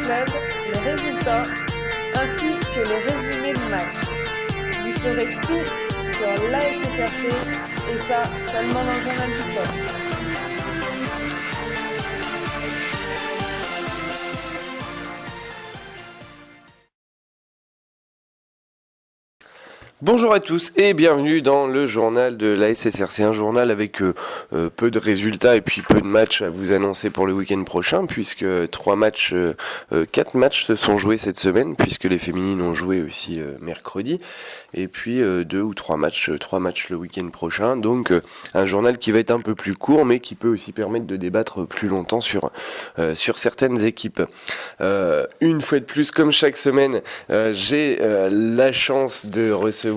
club, les résultats, ainsi que les résumés de match. Vous saurez tout sur l'ASSRC et ça seulement dans le journal du club. Bonjour à tous et bienvenue dans le journal de la SSRC, un journal avec peu de résultats et puis peu de matchs à vous annoncer pour le week-end prochain puisque 4 matchs se sont joués cette semaine puisque les féminines ont joué aussi mercredi et puis 2 ou 3 matchs le week-end prochain, donc un journal qui va être un peu plus court mais qui peut aussi permettre de débattre plus longtemps sur certaines équipes. Une fois de plus, comme chaque semaine, j'ai la chance de recevoir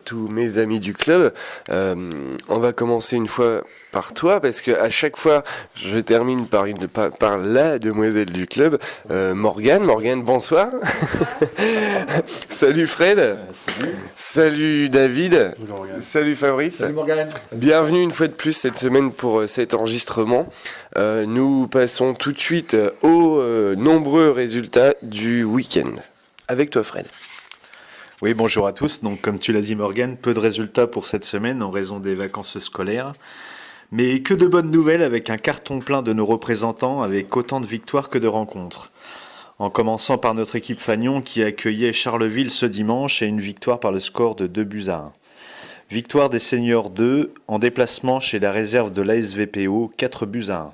tous mes amis du club. On va commencer une fois par toi parce que à chaque fois je termine par la demoiselle du club, Morgane. Morgane, bonsoir. Salut Fred. Salut. Salut David. Bonjour Morgane. Salut Fabrice. Salut Morgane. Bienvenue une fois de plus cette semaine pour cet enregistrement. Nous passons tout de suite aux nombreux résultats du week-end. Avec toi Fred. Oui, bonjour à tous. Donc, comme tu l'as dit Morgane, peu de résultats pour cette semaine en raison des vacances scolaires. Mais que de bonnes nouvelles avec un carton plein de nos représentants avec autant de victoires que de rencontres. En commençant par notre équipe Fagnon qui accueillait Charleville ce dimanche et une victoire par le score de 2-1. Victoire des seniors 2 en déplacement chez la réserve de l'ASVPO 4-1.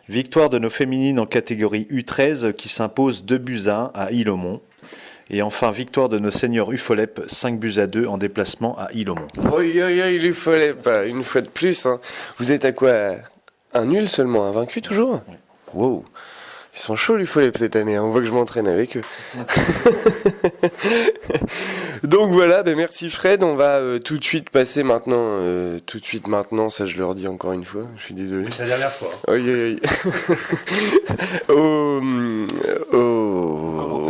Victoire de nos féminines en catégorie U13 qui s'impose 2-1 à Île-au-Mont. Et enfin, victoire de nos seniors UFOLEP 5-2 en déplacement à Île-au-Mont. l'UFOLEP, une fois de plus. Hein. Vous êtes à quoi? Un nul seulement, un vaincu toujours? Oui. Wow. Ils sont chauds l'UFOLEP cette année, hein. On voit que je m'entraîne avec eux. Donc voilà, merci Fred, on va tout de suite passer maintenant, ça je leur dis encore une fois, je suis désolé. C'est la dernière fois. Oui. Au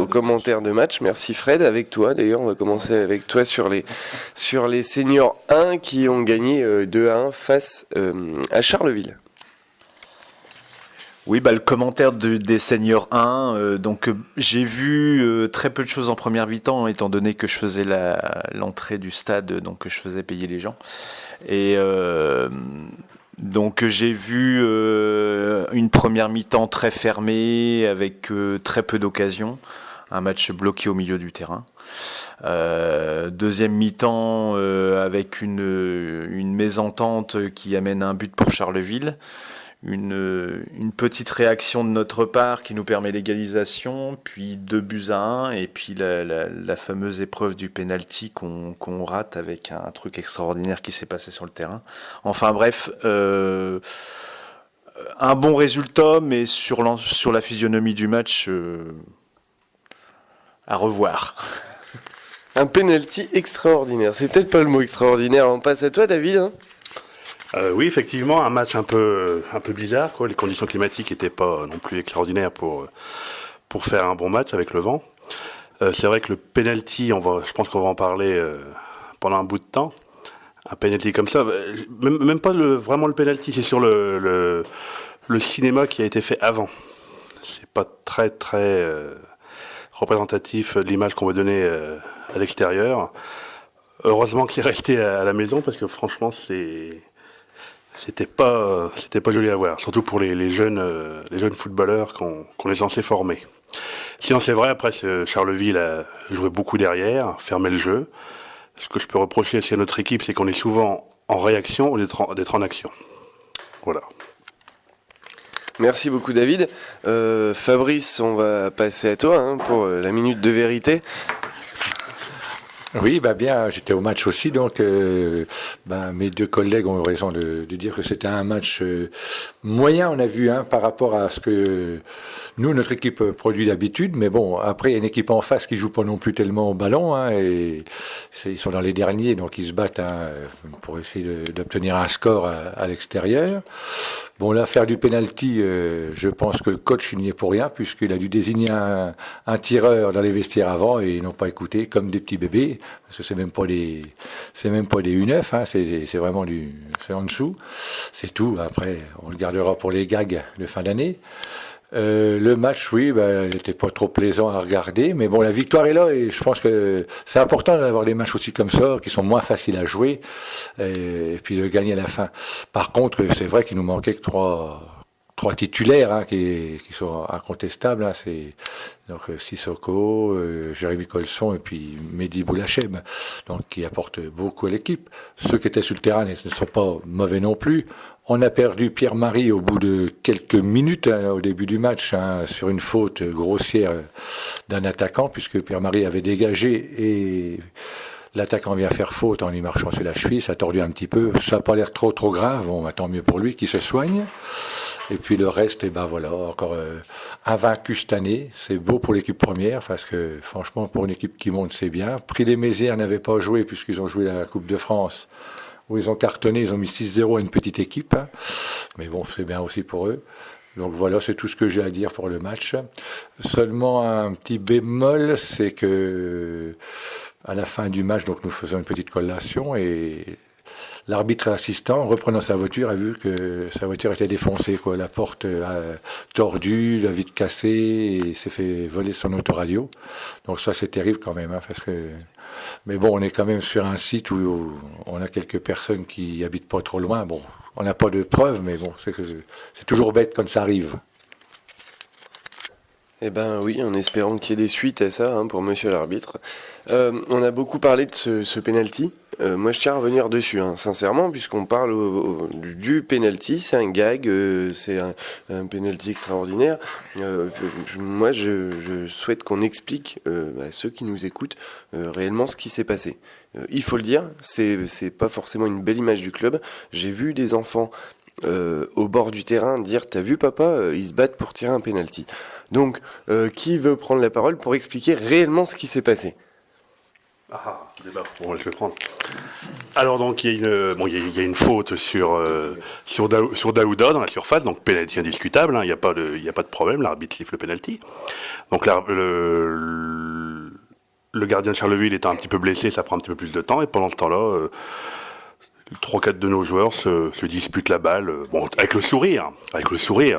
commentaire de match, merci Fred, avec toi d'ailleurs, on va commencer avec toi sur les seniors 1 qui ont gagné 2-1 face à Charleville. Oui, le commentaire des seniors 1, j'ai vu très peu de choses en première mi-temps, étant donné que je faisais l'entrée du stade, donc je faisais payer les gens. Et donc j'ai vu une première mi-temps très fermée, avec très peu d'occasions, un match bloqué au milieu du terrain. Deuxième mi-temps avec une mésentente qui amène un but pour Charleville. Une petite réaction de notre part qui nous permet l'égalisation, puis 2-1, et puis la fameuse épreuve du penalty qu'on rate avec un truc extraordinaire qui s'est passé sur le terrain. Enfin bref, un bon résultat, mais sur la physionomie du match, à revoir. Un penalty extraordinaire, c'est peut-être pas le mot extraordinaire, on passe à toi David, hein. Oui, effectivement, un match un peu bizarre, quoi. Les conditions climatiques n'étaient pas non plus extraordinaires pour faire un bon match avec le vent. C'est vrai que le penalty, je pense qu'on va en parler pendant un bout de temps. Un penalty comme ça, même pas vraiment le penalty, c'est sur le cinéma qui a été fait avant. C'est pas très très représentatif de l'image qu'on veut donner à l'extérieur. Heureusement qu'il est resté à la maison parce que franchement c'était pas joli à voir, surtout pour les jeunes footballeurs qu'on est censé former. Sinon c'est vrai, après Charleville a joué beaucoup derrière, fermé le jeu. Ce que je peux reprocher aussi à notre équipe, c'est qu'on est souvent en réaction au lieu d'être en action. Voilà. Merci beaucoup David. Fabrice, on va passer à toi pour la minute de vérité. Oui, bien, j'étais au match aussi, donc mes deux collègues ont eu raison de dire que c'était un match moyen, on a vu, par rapport à ce que nous, notre équipe produit d'habitude, mais bon, après, il y a une équipe en face qui joue pas non plus tellement au ballon, et ils sont dans les derniers, donc ils se battent pour essayer d'obtenir un score à l'extérieur. Bon, l'affaire du penalty, je pense que le coach il n'y est pour rien, puisqu'il a dû désigner un tireur dans les vestiaires avant, et ils n'ont pas écouté, comme des petits bébés, parce que c'est même pas des U9, c'est vraiment c'est en dessous. C'est tout. Après, on le gardera pour les gags de fin d'année. Le match, oui, il n'était pas trop plaisant à regarder, mais bon, la victoire est là et je pense que c'est important d'avoir des matchs aussi comme ça, qui sont moins faciles à jouer, et puis de gagner à la fin. Par contre, c'est vrai qu'il nous manquait que trois titulaires hein, qui sont incontestables. Hein, c'est donc Sissoko, Jérémy Colson et puis Mehdi Boulachem, donc qui apportent beaucoup à l'équipe. Ceux qui étaient sur le terrain ne sont pas mauvais non plus. On a perdu Pierre-Marie au bout de quelques minutes hein, au début du match hein, sur une faute grossière d'un attaquant puisque Pierre-Marie avait dégagé et l'attaquant vient faire faute en y marchant sur la cheville, ça a tordu un petit peu. Ça n'a pas l'air trop grave, bon, tant mieux pour lui qui se soigne. Et puis le reste, voilà, encore invaincu cette année. C'est beau pour l'équipe première parce que franchement, pour une équipe qui monte, c'est bien. Prix des Mézières n'avait pas joué puisqu'ils ont joué la Coupe de France où ils ont cartonné, ils ont mis 6-0 à une petite équipe. Hein. Mais bon, c'est bien aussi pour eux. Donc voilà, c'est tout ce que j'ai à dire pour le match. Seulement un petit bémol, c'est que à la fin du match, donc nous faisons une petite collation et l'arbitre assistant, en reprenant sa voiture, a vu que sa voiture était défoncée, quoi. La porte a tordu, la vitre cassée, et s'est fait voler son autoradio. Donc ça, c'est terrible quand même, hein, parce que... Mais bon, on est quand même sur un site où on a quelques personnes qui habitent pas trop loin. Bon, on n'a pas de preuves, mais bon, c'est toujours bête quand ça arrive. Eh ben oui, en espérant qu'il y ait des suites à ça hein, pour monsieur l'arbitre. On a beaucoup parlé de ce penalty. Moi, je tiens à revenir dessus, hein, sincèrement, puisqu'on parle du penalty. C'est un gag, c'est un penalty extraordinaire. Moi, je souhaite qu'on explique à ceux qui nous écoutent réellement ce qui s'est passé. Il faut le dire, c'est pas forcément une belle image du club. J'ai vu des enfants au bord du terrain dire « T'as vu papa, ils se battent pour tirer un penalty ». Donc, qui veut prendre la parole pour expliquer réellement ce qui s'est passé ? Débat. Bon, je vais prendre. Alors donc il y a une faute sur Daouda dans la surface, donc penalty indiscutable, il n'y a pas de problème, l'arbitre siffle le penalty. Donc le gardien de Charleville étant un petit peu blessé, ça prend un petit peu plus de temps et pendant ce temps-là 3-4 de nos joueurs se disputent la balle, bon avec le sourire,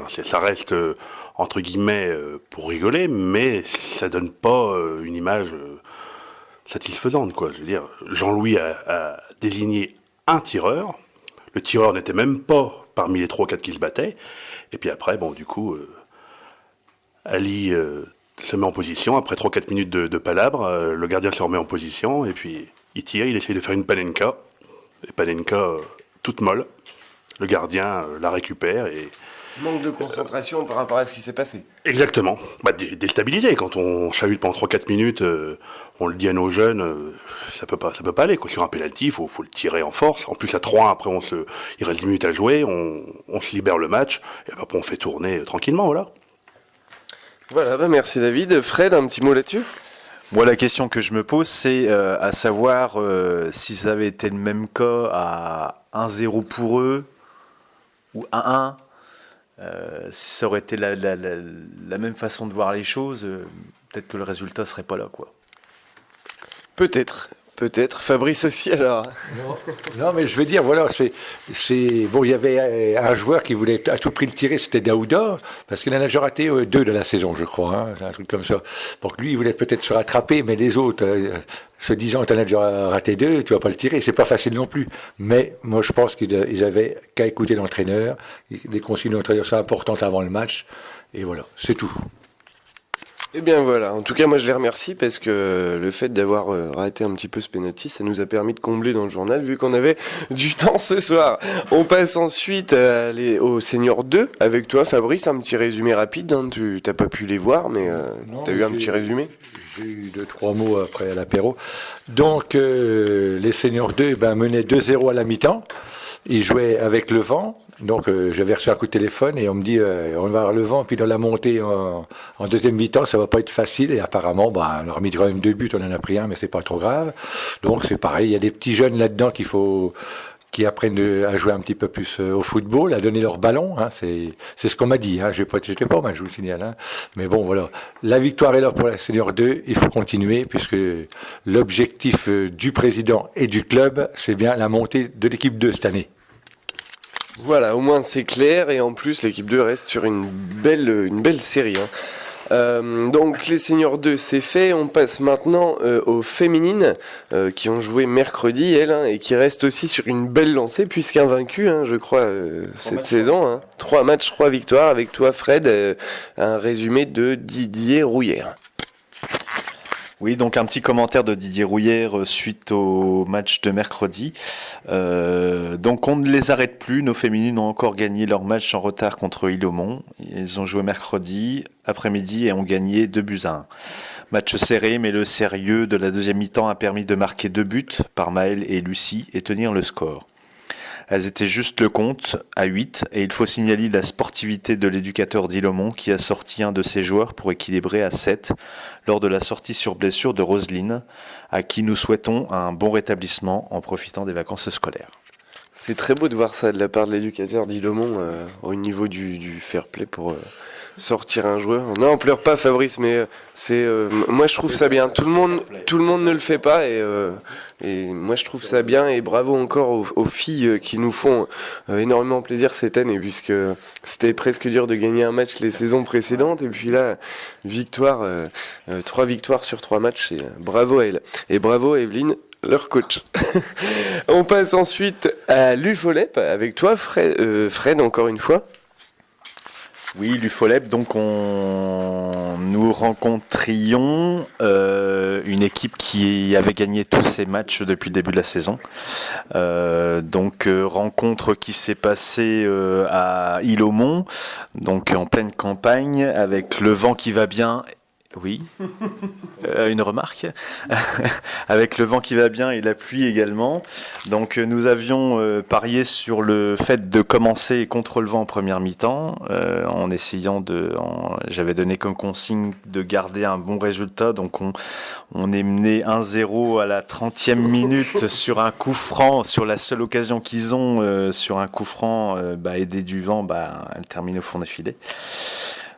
ça reste entre guillemets pour rigoler, mais ça donne pas une image satisfaisante, quoi. Je veux dire, Jean-Louis a désigné un tireur. Le tireur n'était même pas parmi les 3 ou 4 qui se battaient. Et puis après, bon, du coup, Ali se met en position. Après 3 ou 4 minutes de palabres, le gardien se remet en position. Et puis, il tire, il essaye de faire une panenka. Et panenka toute molle. Le gardien la récupère et... Manque de concentration par rapport à ce qui s'est passé. Exactement. Déstabilisé. Quand on chahute pendant 3-4 minutes, on le dit à nos jeunes, ça peut pas aller, quoi. Sur un penalty, faut le tirer en force. En plus, à 3-1, après, il reste 10 minutes à jouer, on se libère le match, et après, on fait tourner tranquillement, voilà. Voilà, merci David. Fred, un petit mot là-dessus ? Moi, la question que je me pose, c'est à savoir si ça avait été le même cas à 1-0 pour eux, ou 1-1, si ça aurait été la même façon de voir les choses, peut-être que le résultat serait pas là, quoi. Peut-être. Fabrice aussi, alors. Non, mais je veux dire, voilà, bon, il y avait un joueur qui voulait à tout prix le tirer, c'était Daouda, parce qu'il en a déjà raté 2 de la saison, je crois, hein, un truc comme ça. Donc lui, il voulait peut-être se rattraper, mais les autres, se disant, t'en as déjà raté 2, tu vas pas le tirer, c'est pas facile non plus. Mais moi, je pense qu'ils avaient qu'à écouter l'entraîneur, les consignes de l'entraîneur sont importantes avant le match, et voilà, c'est tout. Eh bien voilà, en tout cas moi je les remercie parce que le fait d'avoir raté un petit peu ce penalty, ça nous a permis de combler dans le journal vu qu'on avait du temps ce soir. On passe ensuite au Senior 2 avec toi Fabrice, un petit résumé rapide, hein. Tu n'as pas pu les voir mais tu as eu un petit résumé. J'ai eu 2-3 mots après à l'apéro. Donc les Seniors 2 menaient 2-0 à la mi-temps, ils jouaient avec le vent. Donc j'avais reçu un coup de téléphone et on me dit on va avoir le vent, puis dans la montée en deuxième mi-temps ça va pas être facile et apparemment on a remis quand même 2 buts, on en a pris un mais c'est pas trop grave. Donc c'est pareil, il y a des petits jeunes là-dedans qui apprennent à jouer un petit peu plus au football, à donner leur ballon, hein, c'est ce qu'on m'a dit, hein, j'étais pas mal, je vous signale, hein. Mais bon voilà, la victoire est là pour la Senior 2, il faut continuer puisque l'objectif du président et du club c'est bien la montée de l'équipe 2 cette année. Voilà, au moins c'est clair et en plus l'équipe 2 reste sur une belle série. Donc les seniors 2 c'est fait, on passe maintenant aux féminines qui ont joué mercredi elles et qui restent aussi sur une belle lancée puisqu'invaincues je crois cette saison. 3 matchs, 3 victoires avec toi Fred, un résumé de Didier Rouillère. Oui, donc un petit commentaire de Didier Rouillère suite au match de mercredi. Donc on ne les arrête plus, nos féminines ont encore gagné leur match en retard contre Ilomont. Ils ont joué mercredi après-midi et ont gagné 2-1. Match serré, mais le sérieux de la deuxième mi-temps a permis de marquer 2 buts par Maëlle et Lucie et tenir le score. Elles étaient juste le compte à 8 et il faut signaler la sportivité de l'éducateur d'Ilomont qui a sorti un de ses joueurs pour équilibrer à 7 lors de la sortie sur blessure de Roselyne, à qui nous souhaitons un bon rétablissement en profitant des vacances scolaires. C'est très beau de voir ça de la part de l'éducateur d'Ilomont au niveau du fair play pour sortir un joueur. Non, on pleure pas Fabrice, mais moi je trouve ça bien. Tout le monde ne le fait pas et moi je trouve ça bien et bravo encore aux filles qui nous font énormément plaisir cette année puisque c'était presque dur de gagner un match les saisons précédentes et puis là victoire, 3 victoires sur 3 matchs et bravo à elle et bravo à Evelyne, leur coach. On passe ensuite à l'UFOLEP avec toi Fred encore une fois. Oui, l'UFOLEP, donc nous rencontrions une équipe qui avait gagné tous ses matchs depuis le début de la saison. Rencontre qui s'est passée à Ilomont, donc en pleine campagne, avec le vent qui va bien. Oui, une remarque. Avec le vent qui va bien et la pluie également. Donc nous avions parié sur le fait de commencer contre le vent en première mi-temps, en essayant j'avais donné comme consigne de garder un bon résultat. Donc on est mené 1-0 à la 30e minute sur un coup franc, sur la seule occasion qu'ils ont, sur un coup franc aidé du vent, elle termine au fond des filets.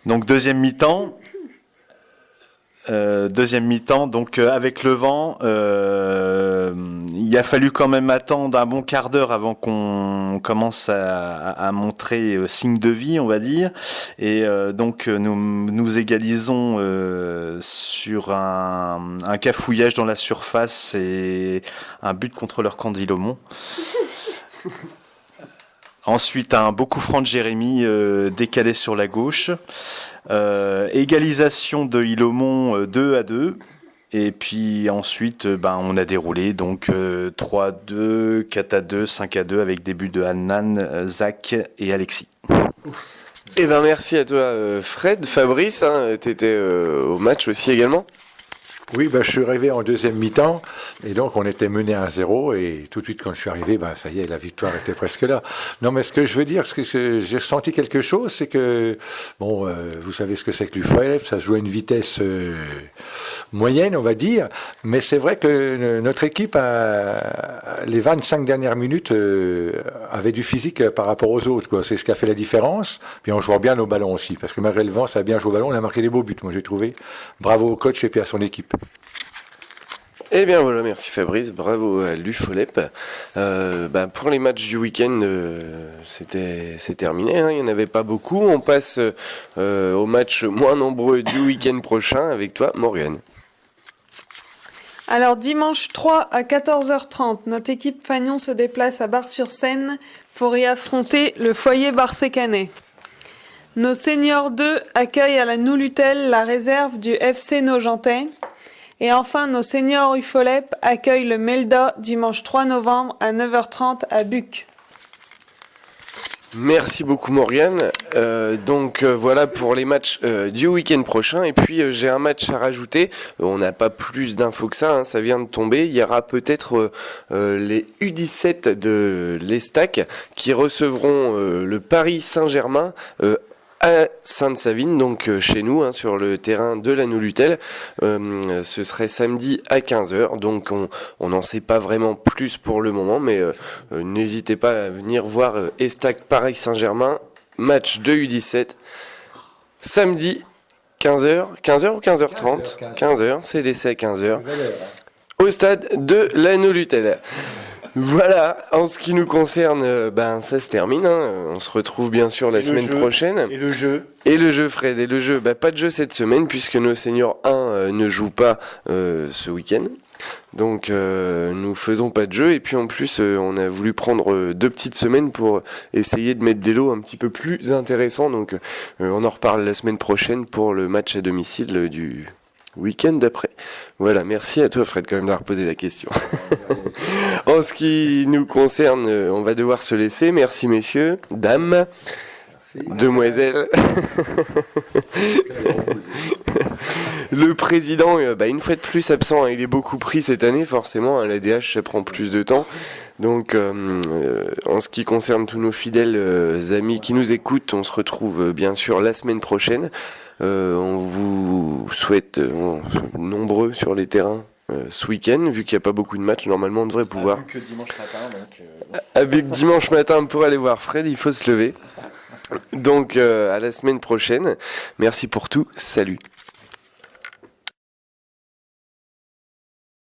Donc deuxième mi-temps, donc avec le vent, il a fallu quand même attendre un bon quart d'heure avant qu'on commence à montrer signe de vie, on va dire. Et nous égalisons sur un cafouillage dans la surface et un but contre leur camp d'Ilomont. Ensuite, un beau coup franc de Jérémy décalé sur la gauche. Égalisation de Ilomont 2-2. Et puis ensuite, on a déroulé donc 3-2, 4-2, 5-2 avec des buts de Hanan, Zach et Alexis. Merci à toi Fred. Fabrice, t'étais au match aussi également ? Oui, je suis arrivé en deuxième mi-temps et donc on était mené 1-0 et tout de suite quand je suis arrivé, ça y est, la victoire était presque là. Non, mais ce que je veux dire, c'est que j'ai ressenti quelque chose, c'est que, vous savez ce que c'est que l'UFOLEP, ça se joue à une vitesse moyenne, on va dire, mais c'est vrai que notre équipe, les 25 dernières minutes, avait du physique par rapport aux autres, quoi. C'est ce qui a fait la différence. Puis on jouait bien nos ballons aussi, parce que malgré le vent, ça a bien joué au ballon, on a marqué des beaux buts, moi j'ai trouvé. Bravo au coach et puis à son équipe. Eh bien voilà, merci Fabrice, bravo à l'UFOLEP. Pour les matchs du week-end, c'est terminé, il n'y en avait pas beaucoup. On passe aux matchs moins nombreux du week-end prochain avec toi, Morgane. Alors dimanche 3 à 14h30, notre équipe Fagnon se déplace à Bar-sur-Seine pour y affronter le foyer barsécanais. Nos seniors 2 accueillent à la Noulutel la réserve du FC Nogentais. Et enfin, nos seniors UFOLEP accueillent le Melda dimanche 3 novembre à 9h30 à Buc. Merci beaucoup Morgane. Voilà pour les matchs du week-end prochain. Et puis j'ai un match à rajouter. On n'a pas plus d'infos que ça, ça vient de tomber. Il y aura peut-être les U17 de l'Estac qui recevront le Paris Saint-Germain à Sainte-Savine, donc chez nous, sur le terrain de la Noulutel. Ce serait samedi à 15h, donc on n'en sait pas vraiment plus pour le moment, mais n'hésitez pas à venir voir Estac Paris Saint-Germain, match de U17, samedi 15h ou 15h30 15h, c'est l'essai à 15h, au stade de la Noulutel. Voilà, en ce qui nous concerne, ça se termine. On se retrouve bien sûr la semaine prochaine. Et le jeu. Et le jeu, Fred, et le jeu, pas de jeu cette semaine puisque nos seniors 1 ne jouent pas ce week-end. Donc nous faisons pas de jeu et puis en plus on a voulu prendre 2 petites semaines pour essayer de mettre des lots un petit peu plus intéressants. Donc on en reparle la semaine prochaine pour le match à domicile du week-end d'après. Voilà, merci à toi Fred quand même d'avoir posé la question. En ce qui nous concerne, on va devoir se laisser. Merci messieurs, dames, demoiselles. Le président, une fois de plus absent, il est beaucoup pris cette année, forcément, l'ADH ça prend plus de temps. Donc en ce qui concerne tous nos fidèles amis qui nous écoutent, on se retrouve bien sûr la semaine prochaine. On vous souhaite nombreux sur les terrains ce week-end, vu qu'il n'y a pas beaucoup de matchs, normalement on devrait pouvoir. Vu que dimanche matin, Vu que dimanche matin pour aller voir Fred, il faut se lever. Donc à la semaine prochaine. Merci pour tout, salut.